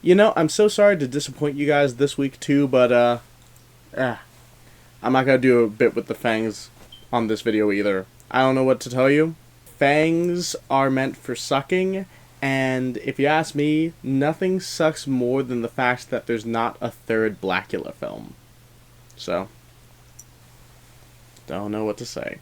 I'm so sorry to disappoint you guys this week too, but I'm not gonna do a bit with the fangs on this video either. I don't know what to tell you. Fangs are meant for sucking, and if you ask me, nothing sucks more than the fact that there's not a third Blacula film. So, don't know what to say.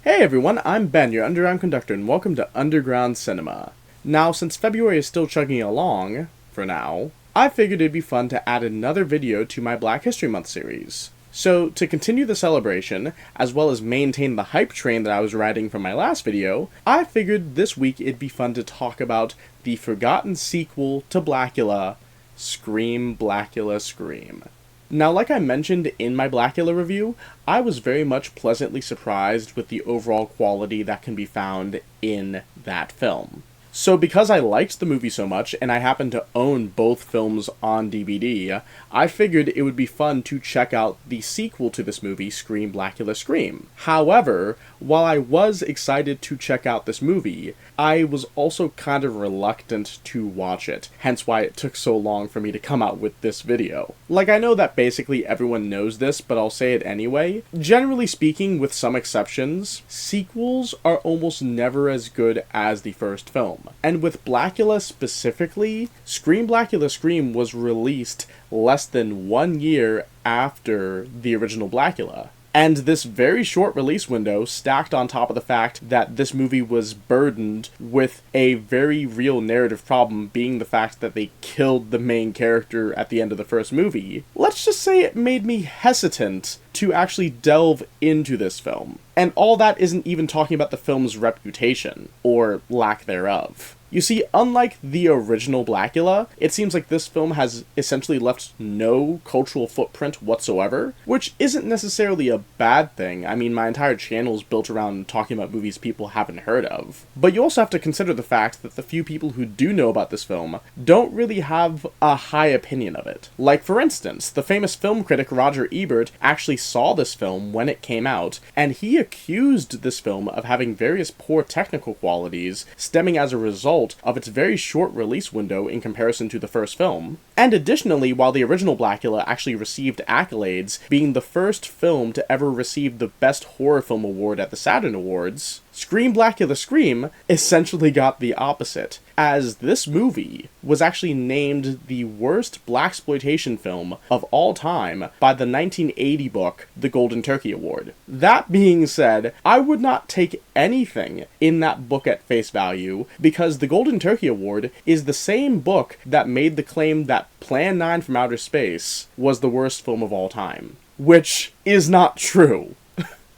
Hey everyone, I'm Ben, your underground conductor, and welcome to Underground Cinema. Now, since February is still chugging along, for now, I figured it'd be fun to add another video to my Black History Month series. So, to continue the celebration, as well as maintain the hype train that I was riding from my last video, I figured this week it'd be fun to talk about the forgotten sequel to Blacula, Scream, Blacula, Scream. Now, like I mentioned in my Blacula review, I was very much pleasantly surprised with the overall quality that can be found in that film. So because I liked the movie so much, and I happen to own both films on DVD, I figured it would be fun to check out the sequel to this movie, Scream, Blacula, Scream. However, while I was excited to check out this movie, I was also kind of reluctant to watch it, hence why it took so long for me to come out with this video. Like, I know that basically everyone knows this, but I'll say it anyway. Generally speaking, with some exceptions, sequels are almost never as good as the first film. And with Blacula specifically, Scream, Blacula, Scream was released less than 1 year after the original Blacula. And this very short release window, stacked on top of the fact that this movie was burdened with a very real narrative problem, being the fact that they killed the main character at the end of the first movie, let's just say it made me hesitant to actually delve into this film. And all that isn't even talking about the film's reputation, or lack thereof. You see, unlike the original Blacula, it seems like this film has essentially left no cultural footprint whatsoever, which isn't necessarily a bad thing. I mean, my entire channel is built around talking about movies people haven't heard of. But you also have to consider the fact that the few people who do know about this film don't really have a high opinion of it. Like, for instance, the famous film critic Roger Ebert actually saw this film when it came out, and he accused this film of having various poor technical qualities stemming as a result of its very short release window in comparison to the first film. And additionally, while the original Blacula actually received accolades, being the first film to ever receive the Best Horror Film Award at the Saturn Awards, Scream, Blacula, Scream essentially got the opposite, as this movie was actually named the worst blaxploitation film of all time by the 1980 book, The Golden Turkey Award. That being said, I would not take anything in that book at face value, because the Golden Turkey Award is the same book that made the claim that Plan 9 from Outer Space was the worst film of all time, which is not true.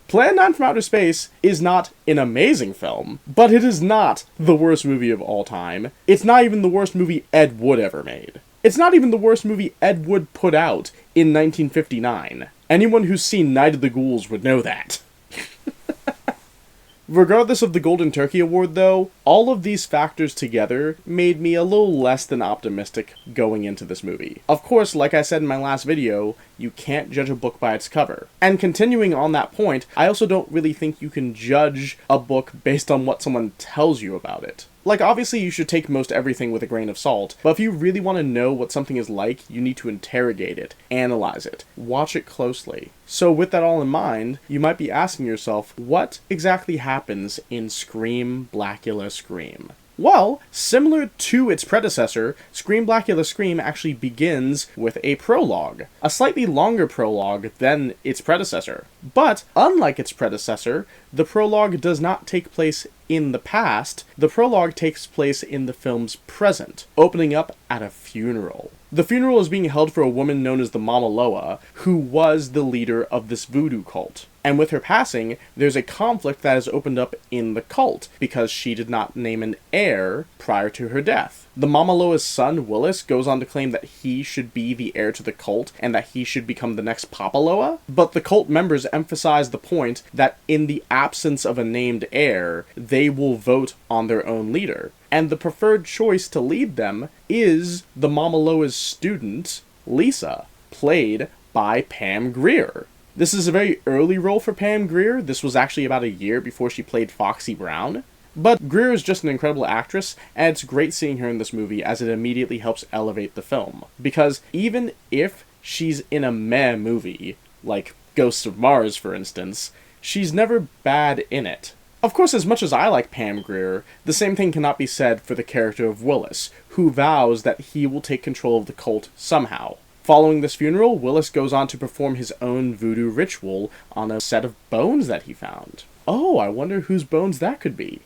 Plan 9 from Outer Space is not an amazing film, but it is not the worst movie of all time. It's not even the worst movie Ed Wood ever made. It's not even the worst movie Ed Wood put out in 1959. Anyone who's seen Night of the Ghouls would know that. Regardless of the Golden Turkey Award, though, all of these factors together made me a little less than optimistic going into this movie. Of course, like I said in my last video, you can't judge a book by its cover. And continuing on that point, I also don't really think you can judge a book based on what someone tells you about it. Like, obviously you should take most everything with a grain of salt, but if you really want to know what something is like, you need to interrogate it, analyze it, watch it closely. So with that all in mind, you might be asking yourself, what exactly happens in Scream, Blacula, Scream? Well, similar to its predecessor, Scream, Blacula, Scream actually begins with a prologue. A slightly longer prologue than its predecessor. But, unlike its predecessor, the prologue does not take place in the past. The prologue takes place in the film's present, opening up at a funeral. The funeral is being held for a woman known as the Mamuwalde, who was the leader of this voodoo cult. And with her passing, there's a conflict that has opened up in the cult, because she did not name an heir prior to her death. The Mamuwalde's son, Willis, goes on to claim that he should be the heir to the cult, and that he should become the next Papaloa, but the cult members emphasize the point that in the absence of a named heir, they will vote on their own leader. And the preferred choice to lead them is the Mamuwalde's student, Lisa, played by Pam Grier. This is a very early role for Pam Grier. This was actually about a year before she played Foxy Brown. But Grier is just an incredible actress, and it's great seeing her in this movie as it immediately helps elevate the film. Because even if she's in a meh movie, like Ghosts of Mars for instance, she's never bad in it. Of course, as much as I like Pam Grier, the same thing cannot be said for the character of Willis, who vows that he will take control of the cult somehow. Following this funeral, Willis goes on to perform his own voodoo ritual on a set of bones that he found. Oh, I wonder whose bones that could be.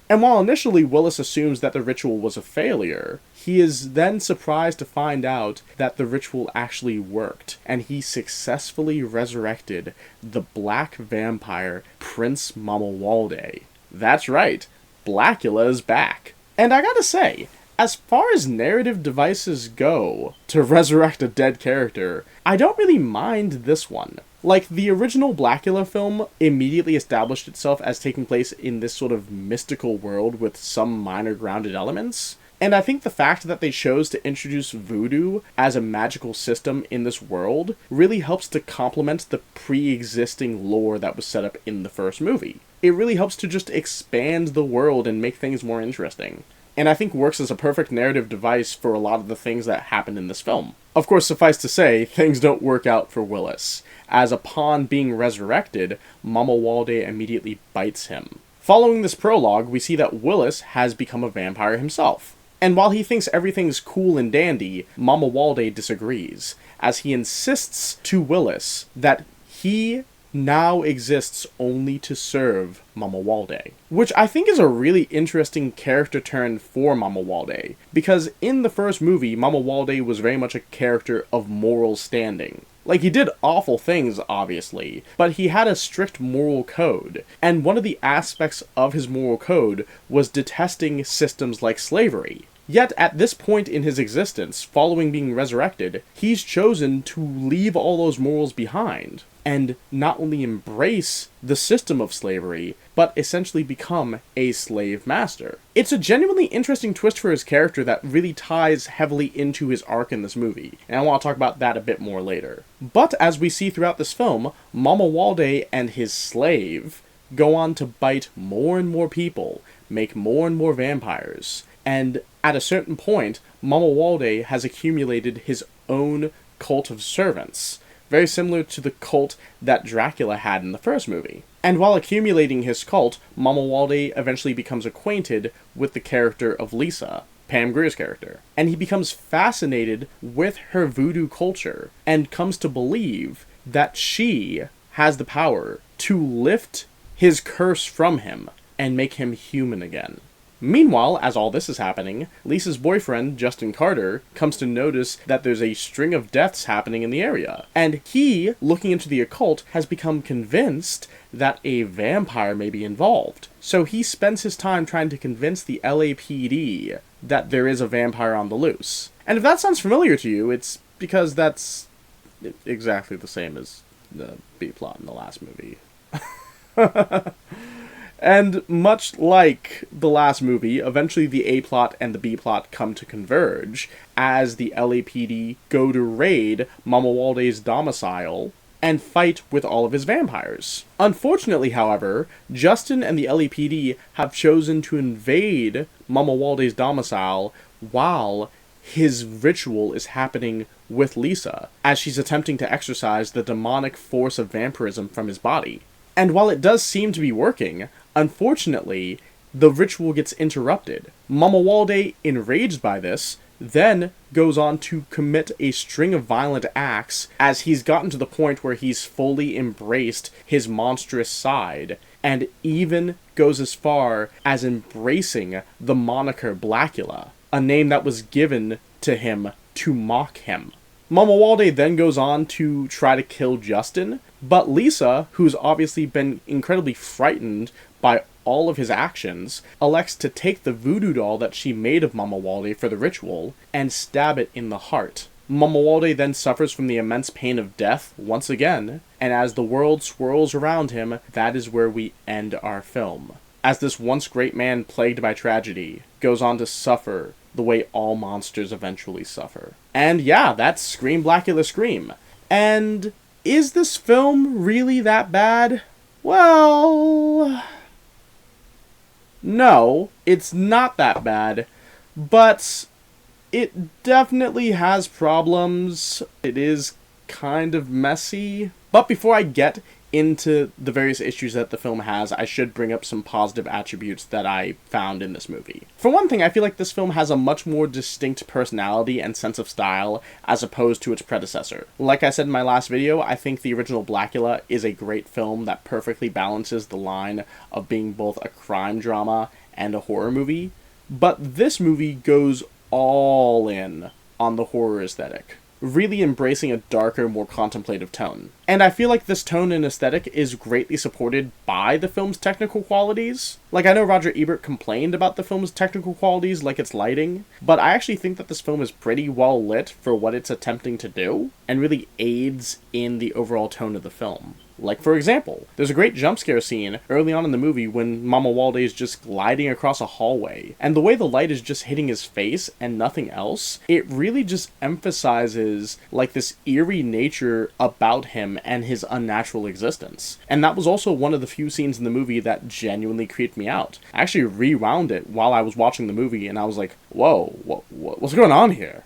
And while initially Willis assumes that the ritual was a failure, he is then surprised to find out that the ritual actually worked, and he successfully resurrected the black vampire Prince Mamuwalde. That's right, Blacula is back. And I gotta say, as far as narrative devices go to resurrect a dead character, I don't really mind this one. Like, the original Blacula film immediately established itself as taking place in this sort of mystical world with some minor grounded elements. And I think the fact that they chose to introduce voodoo as a magical system in this world really helps to complement the pre-existing lore that was set up in the first movie. It really helps to just expand the world and make things more interesting. And I think works as a perfect narrative device for a lot of the things that happen in this film. Of course, suffice to say, things don't work out for Willis, as upon being resurrected, Mamuwalde immediately bites him. Following this prologue, we see that Willis has become a vampire himself. And while he thinks everything's cool and dandy, Mamuwalde disagrees, as he insists to Willis that he now exists only to serve Mamuwalde. Which I think is a really interesting character turn for Mamuwalde, because in the first movie, Mamuwalde was very much a character of moral standing. Like, he did awful things, obviously, but he had a strict moral code, and one of the aspects of his moral code was detesting systems like slavery. Yet, at this point in his existence, following being resurrected, he's chosen to leave all those morals behind, and not only embrace the system of slavery, but essentially become a slave master. It's a genuinely interesting twist for his character that really ties heavily into his arc in this movie, and I want to talk about that a bit more later. But as we see throughout this film, Mamuwalde and his slave go on to bite more and more people, make more and more vampires, and at a certain point, Mamuwalde has accumulated his own cult of servants, very similar to the cult that Dracula had in the first movie. And while accumulating his cult, Mamuwalde eventually becomes acquainted with the character of Lisa, Pam Grier's character, and he becomes fascinated with her voodoo culture, and comes to believe that she has the power to lift his curse from him and make him human again. Meanwhile, as all this is happening, Lisa's boyfriend, Justin Carter, comes to notice that there's a string of deaths happening in the area. And he, looking into the occult, has become convinced that a vampire may be involved. So he spends his time trying to convince the LAPD that there is a vampire on the loose. And if that sounds familiar to you, it's because that's exactly the same as the B-plot in the last movie. And much like the last movie, eventually the A-plot and the B-plot come to converge as the LAPD go to raid Mamuwalde's domicile and fight with all of his vampires. Unfortunately, however, Justin and the LAPD have chosen to invade Mamuwalde's domicile while his ritual is happening with Lisa, as she's attempting to exorcise the demonic force of vampirism from his body. And while it does seem to be working, unfortunately, the ritual gets interrupted. Mamuwalde, enraged by this, then goes on to commit a string of violent acts as he's gotten to the point where he's fully embraced his monstrous side, and even goes as far as embracing the moniker Blacula, a name that was given to him to mock him. Mamuwalde then goes on to try to kill Justin, but Lisa, who's obviously been incredibly frightened by all of his actions, elects to take the voodoo doll that she made of Mamuwalde for the ritual and stab it in the heart. Mamuwalde then suffers from the immense pain of death once again, and as the world swirls around him, that is where we end our film. As this once great man plagued by tragedy goes on to suffer the way all monsters eventually suffer. And yeah, that's Scream Blacula Scream. And is this film really that bad? Well, no, it's not that bad, but it definitely has problems. It is kind of messy. But before I get into the various issues that the film has, I should bring up some positive attributes that I found in this movie. For one thing, I feel like this film has a much more distinct personality and sense of style as opposed to its predecessor. Like I said in my last video, I think the original Blacula is a great film that perfectly balances the line of being both a crime drama and a horror movie, but this movie goes all in on the horror aesthetic, really embracing a darker, more contemplative tone. And I feel like this tone and aesthetic is greatly supported by the film's technical qualities. Like, I know Roger Ebert complained about the film's technical qualities, like its lighting, but I actually think that this film is pretty well lit for what it's attempting to do, and really aids in the overall tone of the film. Like, for example, there's a great jump scare scene early on in the movie when Mamuwalde is just gliding across a hallway, and the way the light is just hitting his face and nothing else, it really just emphasizes, like, this eerie nature about him and his unnatural existence. And that was also one of the few scenes in the movie that genuinely creeped me out. I actually rewound it while I was watching the movie, and I was like, whoa, what's going on here?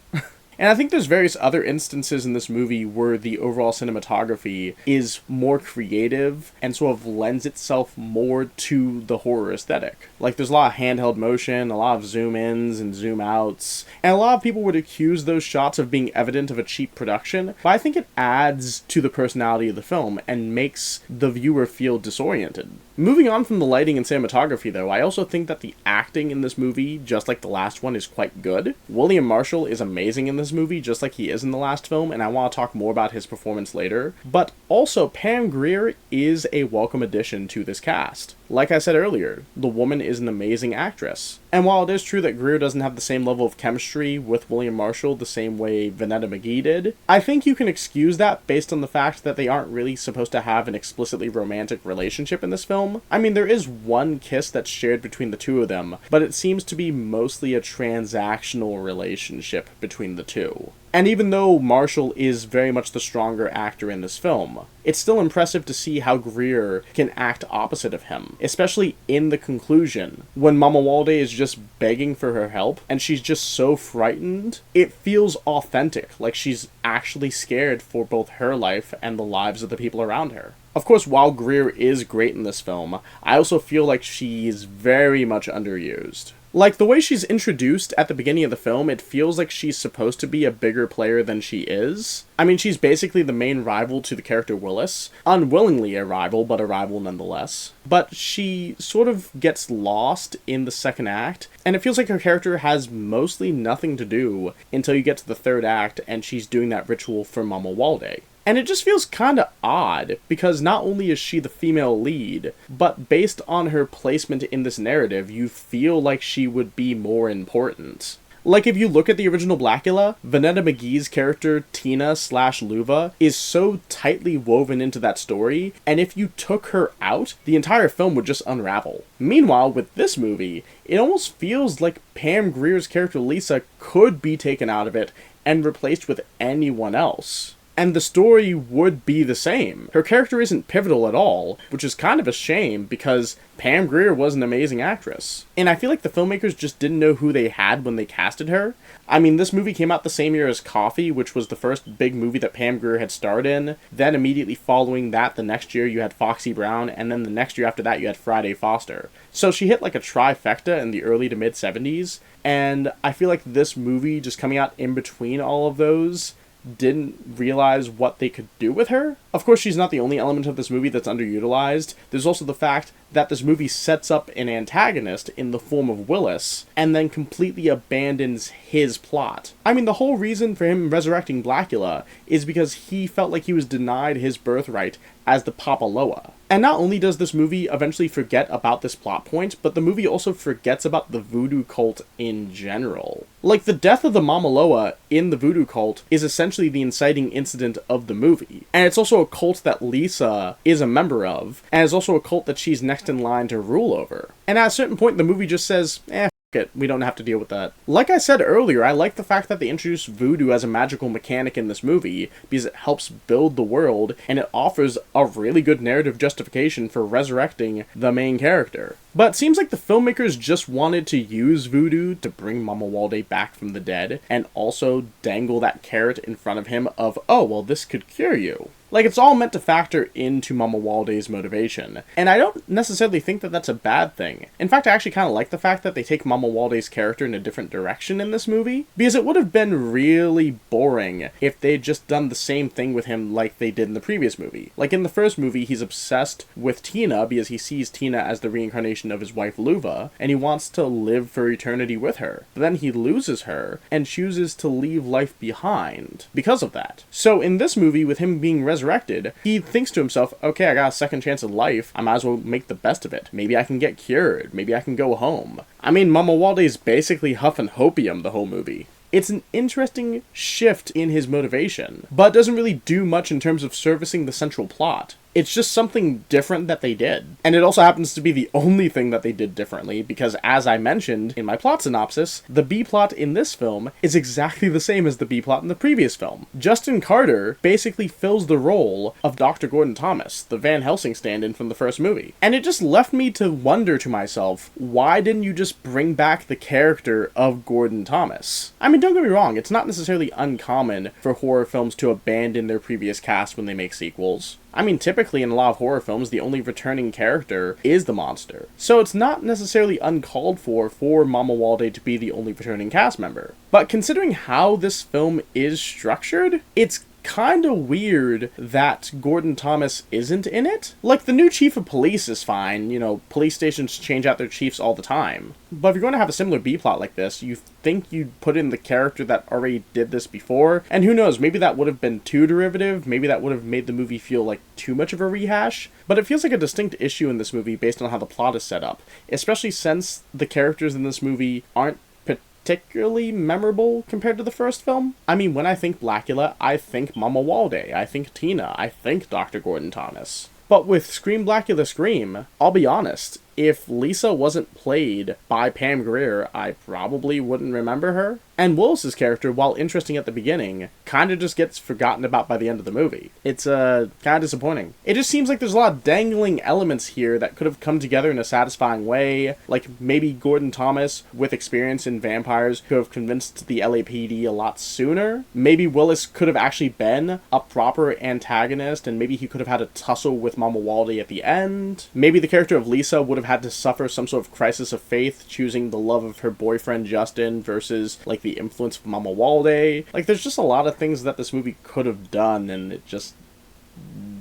And I think there's various other instances in this movie where the overall cinematography is more creative and sort of lends itself more to the horror aesthetic. Like, there's a lot of handheld motion, a lot of zoom-ins and zoom-outs, and a lot of people would accuse those shots of being evident of a cheap production, but I think it adds to the personality of the film and makes the viewer feel disoriented. Moving on from the lighting and cinematography, though, I also think that the acting in this movie, just like the last one, is quite good. William Marshall is amazing in this movie, just like he is in the last film, and I want to talk more about his performance later. But also, Pam Grier is a welcome addition to this cast. Like I said earlier, the woman is an amazing actress. And while it is true that Grier doesn't have the same level of chemistry with William Marshall the same way Vanetta McGee did, I think you can excuse that based on the fact that they aren't really supposed to have an explicitly romantic relationship in this film. I mean, there is one kiss that's shared between the two of them, but it seems to be mostly a transactional relationship between the two. And even though Marshall is very much the stronger actor in this film, it's still impressive to see how Grier can act opposite of him, especially in the conclusion, when Mamuwalde is just begging for her help, and she's just so frightened. It feels authentic, like she's actually scared for both her life and the lives of the people around her. Of course, while Grier is great in this film, I also feel like she is very much underused. Like, the way she's introduced at the beginning of the film, it feels like she's supposed to be a bigger player than she is. I mean, she's basically the main rival to the character Willis. Unwillingly a rival, but a rival nonetheless. But she sort of gets lost in the second act, and it feels like her character has mostly nothing to do until you get to the third act and she's doing that ritual for Mamuwalde. And it just feels kinda odd, because not only is she the female lead, but based on her placement in this narrative, you feel like she would be more important. Like, if you look at the original Blacula, Vanetta McGee's character, Tina/Luva, is so tightly woven into that story, and if you took her out, the entire film would just unravel. Meanwhile, with this movie, it almost feels like Pam Grier's character Lisa could be taken out of it and replaced with anyone else. And the story would be the same. Her character isn't pivotal at all, which is kind of a shame because Pam Grier was an amazing actress. And I feel like the filmmakers just didn't know who they had when they casted her. I mean, this movie came out the same year as Coffee, which was the first big movie that Pam Grier had starred in. Then immediately following that, the next year you had Foxy Brown, and then the next year after that you had Friday Foster. So she hit like a trifecta in the early to mid 70s, and I feel like this movie just coming out in between all of those didn't realize what they could do with her. Of course, she's not the only element of this movie that's underutilized. There's also the fact that this movie sets up an antagonist in the form of Willis, and then completely abandons his plot. I mean, the whole reason for him resurrecting Blacula is because he felt like he was denied his birthright as the Papaloa. And not only does this movie eventually forget about this plot point, but the movie also forgets about the voodoo cult in general. Like, the death of the Mamuwalde in the voodoo cult is essentially the inciting incident of the movie. And it's also a cult that Lisa is a member of, and it's also a cult that she's next in line to rule over. And at a certain point, the movie just says, it. We don't have to deal with that. Like I said earlier, I like the fact that they introduced voodoo as a magical mechanic in this movie because it helps build the world and it offers a really good narrative justification for resurrecting the main character. But it seems like the filmmakers just wanted to use voodoo to bring Mamuwalde back from the dead and also dangle that carrot in front of him of, oh, well, this could cure you. Like, it's all meant to factor into Mamuwalde's motivation, and I don't necessarily think that that's a bad thing. In fact, I actually kind of like the fact that they take Mamuwalde's character in a different direction in this movie, because it would have been really boring if they'd just done the same thing with him like they did in the previous movie. Like, in the first movie, he's obsessed with Tina because he sees Tina as the reincarnation of his wife Luva, and he wants to live for eternity with her. But then he loses her, and chooses to leave life behind because of that. So in this movie, with him being resurrected, he thinks to himself, okay, I got a second chance at life, I might as well make the best of it. Maybe I can get cured, maybe I can go home. I mean, Mamuwalde is basically huffing hopium the whole movie. It's an interesting shift in his motivation, but it doesn't really do much in terms of servicing the central plot. It's just something different that they did. And it also happens to be the only thing that they did differently, because as I mentioned in my plot synopsis, the B-plot in this film is exactly the same as the B-plot in the previous film. Justin Carter basically fills the role of Dr. Gordon Thomas, the Van Helsing stand-in from the first movie. And it just left me to wonder to myself, why didn't you just bring back the character of Gordon Thomas? I mean, don't get me wrong, it's not necessarily uncommon for horror films to abandon their previous cast when they make sequels. I mean, typically in a lot of horror films, the only returning character is the monster. So it's not necessarily uncalled for Mamuwalde to be the only returning cast member. But considering how this film is structured, it's kind of weird that Gordon Thomas isn't in it. Like, the new chief of police is fine, you know, police stations change out their chiefs all the time. But if you're going to have a similar B-plot like this, you think you'd put in the character that already did this before, and who knows, maybe that would have been too derivative, maybe that would have made the movie feel like too much of a rehash, but it feels like a distinct issue in this movie based on how the plot is set up, especially since the characters in this movie aren't particularly memorable compared to the first film. I mean, when I think Blacula, I think Mamuwalde, I think Tina, I think Dr. Gordon Thomas. But with Scream Blacula Scream, I'll be honest, if Lisa wasn't played by Pam Grier, I probably wouldn't remember her. And Willis's character, while interesting at the beginning, kinda just gets forgotten about by the end of the movie. It's, kinda disappointing. It just seems like there's a lot of dangling elements here that could have come together in a satisfying way. Like, maybe Gordon Thomas, with experience in vampires, could have convinced the LAPD a lot sooner. Maybe Willis could have actually been a proper antagonist, and maybe he could have had a tussle with Mamuwalde at the end. Maybe the character of Lisa would have had to suffer some sort of crisis of faith, choosing the love of her boyfriend Justin versus, like, the influence of Mamuwalde. Like, there's just a lot of things that this movie could have done, and it just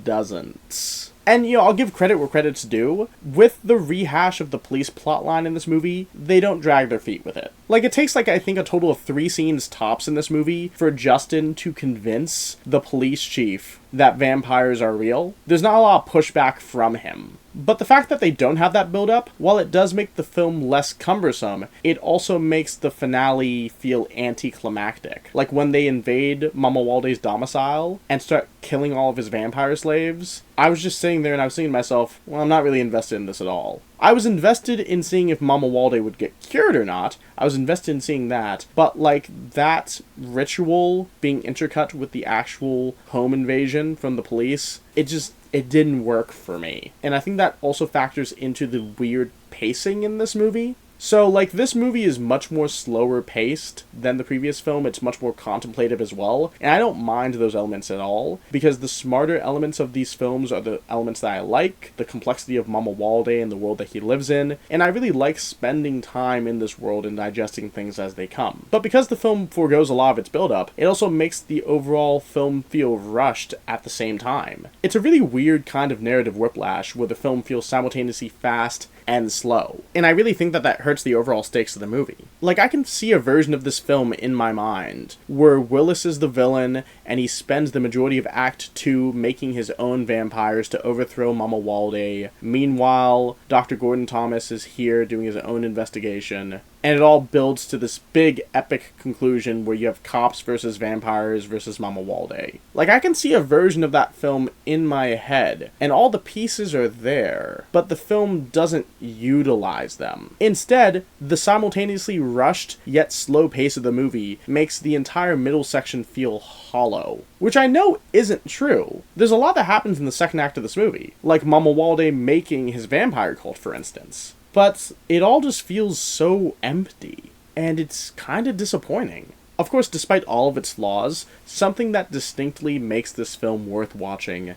doesn't. And, you know, I'll give credit where credit's due. With the rehash of the police plotline in this movie, they don't drag their feet with it. Like, it takes, like, I think a total of 3 scenes tops in this movie for Justin to convince the police chief that vampires are real. There's not a lot of pushback from him. But the fact that they don't have that build-up, while it does make the film less cumbersome, it also makes the finale feel anticlimactic. Like, when they invade Mamuwalde's domicile and start killing all of his vampire slaves, I was just sitting there and I was thinking to myself, well, I'm not really invested in this at all. I was invested in seeing if Mamuwalde would get cured or not. I was invested in seeing that. But, like, that ritual being intercut with the actual home invasion from the police, it didn't work for me. And I think that also factors into the weird pacing in this movie. So, like, this movie is much more slower paced than the previous film. It's much more contemplative as well, and I don't mind those elements at all, because the smarter elements of these films are the elements that I like, the complexity of Mamuwalde and the world that he lives in, and I really like spending time in this world and digesting things as they come. But because the film forgoes a lot of its build-up, it also makes the overall film feel rushed at the same time. It's a really weird kind of narrative whiplash where the film feels simultaneously fast and slow. And I really think that hurts the overall stakes of the movie. Like, I can see a version of this film in my mind where Willis is the villain and he spends the majority of Act 2 making his own vampires to overthrow Mamuwalde. Meanwhile, Dr. Gordon Thomas is here doing his own investigation. And it all builds to this big epic conclusion where you have cops versus vampires versus Mamuwalde. Like, I can see a version of that film in my head, and all the pieces are there, but the film doesn't utilize them. Instead, the simultaneously rushed yet slow pace of the movie makes the entire middle section feel hollow. Which I know isn't true. There's a lot that happens in the second act of this movie, like Mamuwalde making his vampire cult, for instance. But it all just feels so empty, and it's kind of disappointing. Of course, despite all of its flaws, something that distinctly makes this film worth watching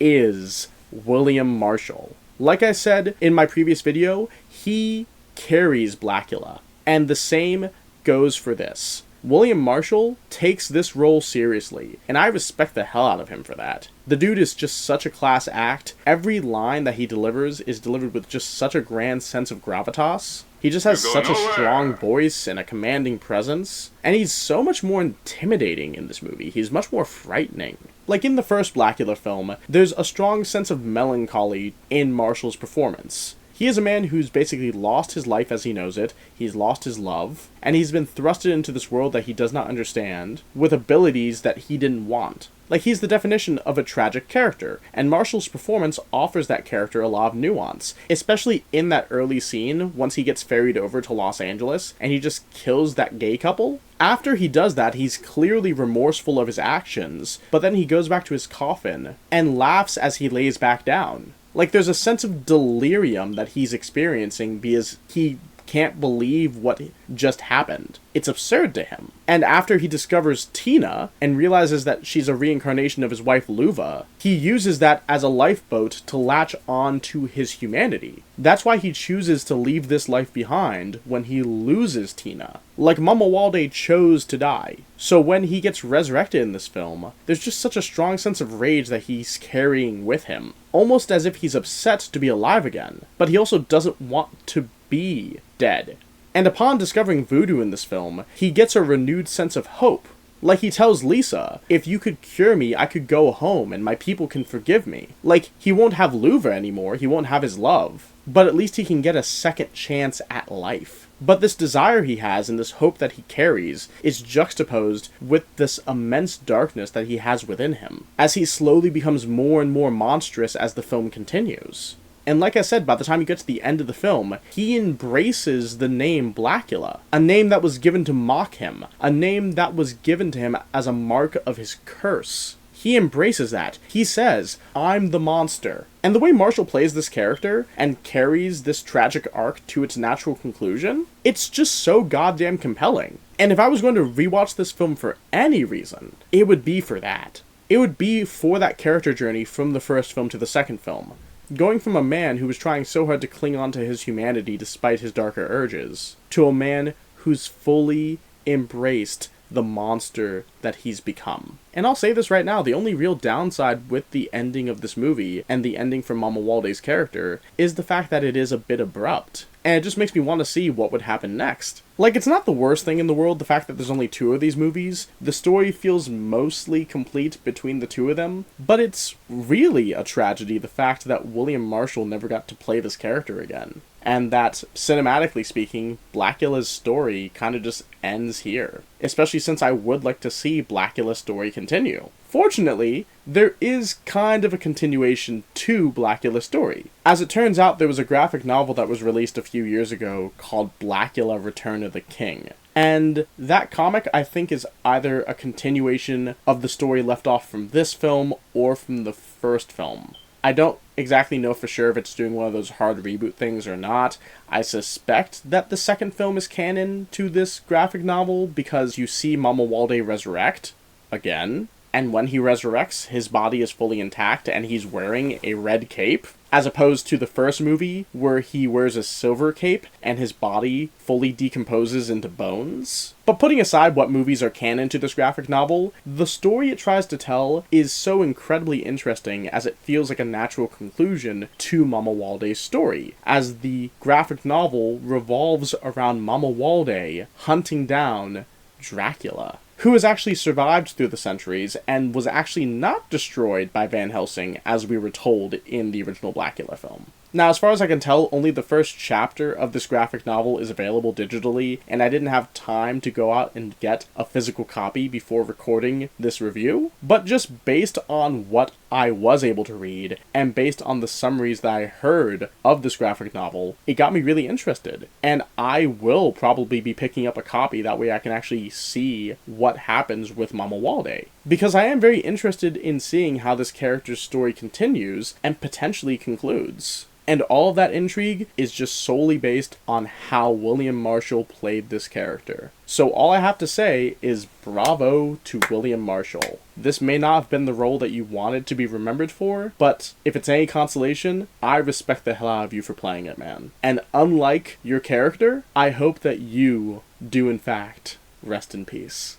is William Marshall. Like I said in my previous video, he carries Blacula, and the same goes for this. William Marshall takes this role seriously, and I respect the hell out of him for that. The dude is just such a class act. Every line that he delivers is delivered with just such a grand sense of gravitas. He just has such a strong voice and a commanding presence, and he's so much more intimidating in this movie. He's much more frightening. Like in the first Blacula film, there's a strong sense of melancholy in Marshall's performance. He is a man who's basically lost his life as he knows it, he's lost his love, and he's been thrusted into this world that he does not understand, with abilities that he didn't want. Like, he's the definition of a tragic character, and Marshall's performance offers that character a lot of nuance, especially in that early scene, once he gets ferried over to Los Angeles, and he just kills that gay couple. After he does that, he's clearly remorseful of his actions, but then he goes back to his coffin, and laughs as he lays back down. Like, there's a sense of delirium that he's experiencing because he can't believe what just happened. It's absurd to him. And after he discovers Tina and realizes that she's a reincarnation of his wife Luva, he uses that as a lifeboat to latch on to his humanity. That's why he chooses to leave this life behind when he loses Tina. Like Mamuwalde chose to die. So when he gets resurrected in this film, there's just such a strong sense of rage that he's carrying with him. Almost as if he's upset to be alive again, but he also doesn't want to be dead. And upon discovering VooDoo in this film, he gets a renewed sense of hope. Like, he tells Lisa, if you could cure me, I could go home and my people can forgive me. Like, he won't have Luva anymore, he won't have his love, but at least he can get a second chance at life. But this desire he has and this hope that he carries is juxtaposed with this immense darkness that he has within him, as he slowly becomes more and more monstrous as the film continues. And like I said, by the time you get to the end of the film, he embraces the name Blacula, a name that was given to mock him, a name that was given to him as a mark of his curse. He embraces that. He says, I'm the monster. And the way Marshall plays this character and carries this tragic arc to its natural conclusion, it's just so goddamn compelling. And if I was going to rewatch this film for any reason, it would be for that. It would be for that character journey from the first film to the second film. Going from a man who was trying so hard to cling on to his humanity despite his darker urges, to a man who's fully embraced the monster that he's become. And I'll say this right now, the only real downside with the ending of this movie, and the ending for Mamuwalde's character, is the fact that it is a bit abrupt. And it just makes me want to see what would happen next. Like, it's not the worst thing in the world, the fact that there's only 2 of these movies. The story feels mostly complete between the 2 of them, but it's really a tragedy, the fact that William Marshall never got to play this character again. And that, cinematically speaking, Blacula's story kind of just ends here. Especially since I would like to see Blacula's story continue. Fortunately, there is kind of a continuation to Blacula's story. As it turns out, there was a graphic novel that was released a few years ago called Blacula Return of the King. And that comic, I think, is either a continuation of the story left off from this film or from the first film. I don't exactly know for sure if it's doing one of those hard reboot things or not. I suspect that the second film is canon to this graphic novel because you see Mamuwalde resurrect again, and when he resurrects, his body is fully intact and he's wearing a red cape, as opposed to the first movie where he wears a silver cape and his body fully decomposes into bones. But putting aside what movies are canon to this graphic novel, the story it tries to tell is so incredibly interesting as it feels like a natural conclusion to Mamuwalde's story, as the graphic novel revolves around Mamuwalde hunting down Dracula, who has actually survived through the centuries and was actually not destroyed by Van Helsing as we were told in the original Blacula film. Now, as far as I can tell, only the first chapter of this graphic novel is available digitally, and I didn't have time to go out and get a physical copy before recording this review. But just based on what I was able to read, and based on the summaries that I heard of this graphic novel, it got me really interested. And I will probably be picking up a copy, that way I can actually see what happens with Mamuwalde. Because I am very interested in seeing how this character's story continues, and potentially concludes. And all of that intrigue is just solely based on how William Marshall played this character. So all I have to say is bravo to William Marshall. This may not have been the role that you wanted to be remembered for, but if it's any consolation, I respect the hell out of you for playing it, man. And unlike your character, I hope that you do in fact rest in peace.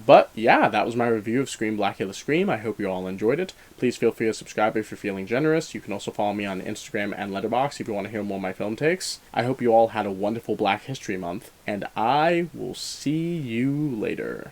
But yeah, that was my review of Scream Blacula Scream. I hope you all enjoyed it. Please feel free to subscribe if you're feeling generous. You can also follow me on Instagram and Letterboxd if you want to hear more of my film takes. I hope you all had a wonderful Black History Month, and I will see you later.